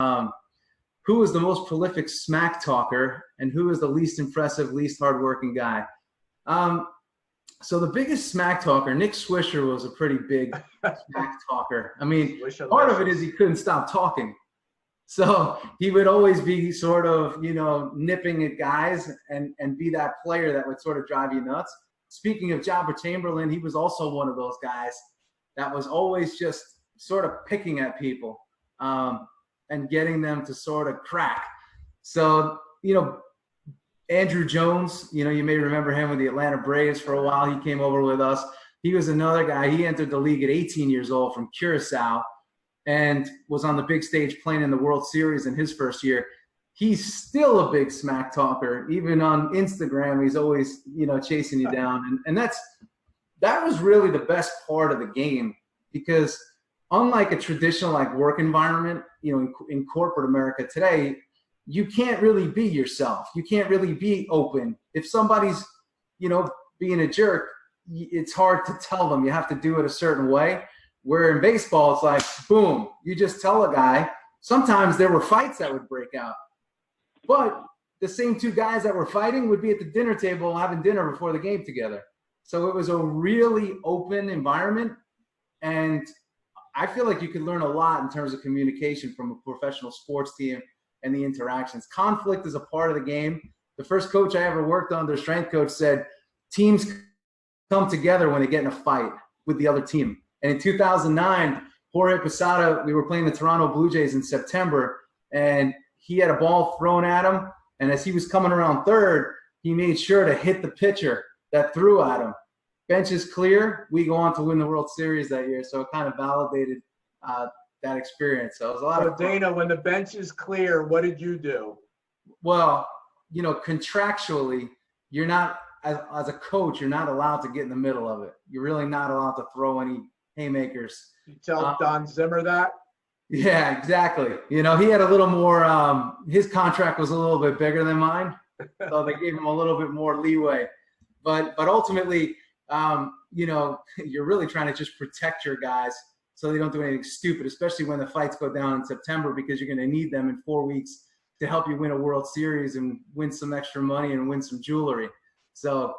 who is the most prolific smack talker and who is the least impressive, least hardworking guy? So the biggest smack talker, Nick Swisher, was a pretty big smack talker. I mean, part of it is he couldn't stop talking. So he would always be sort of, you know, nipping at guys and be that player that would sort of drive you nuts. Speaking of Jabba Chamberlain, he was also one of those guys that was always just sort of picking at people and getting them to sort of crack. So, you know, Andrew Jones, you know, you may remember him with the Atlanta Braves for a while. He came over with us. He was another guy. He entered the league at 18 years old from Curacao and was on the big stage playing in the World Series in his first year. He's still a big smack talker. Even on Instagram, he's always, you know, chasing you down. And that was really the best part of the game, because unlike a traditional like work environment, you know, in corporate America today, you can't really be yourself. You can't really be open. If somebody's, you know, being a jerk, it's hard to tell them. You have to do it a certain way. Where in baseball, it's like, boom, you just tell a guy. Sometimes there were fights that would break out. But the same two guys that were fighting would be at the dinner table having dinner before the game together. So it was a really open environment. And I feel like you could learn a lot in terms of communication from a professional sports team and the interactions. Conflict is a part of the game. The first coach I ever worked under, strength coach, said teams come together when they get in a fight with the other team. And in 2009, Jorge Posada, we were playing the Toronto Blue Jays in September, and he had a ball thrown at him. And as he was coming around third, he made sure to hit the pitcher that threw at him. Bench is clear. We go on to win the World Series that year. So it kind of validated that experience. So it was a lot of fun. Dana, when the bench is clear, what did you do? Well, you know, contractually, you're not, as a coach, you're not allowed to get in the middle of it. You're really not allowed to throw any haymakers. You tell Don Zimmer that? Yeah, exactly. You know, he had a little more, his contract was a little bit bigger than mine. So they gave him a little bit more leeway. But ultimately, you know, you're really trying to just protect your guys so they don't do anything stupid, especially when the fights go down in September, because you're going to need them in 4 weeks to help you win a World Series and win some extra money and win some jewelry. So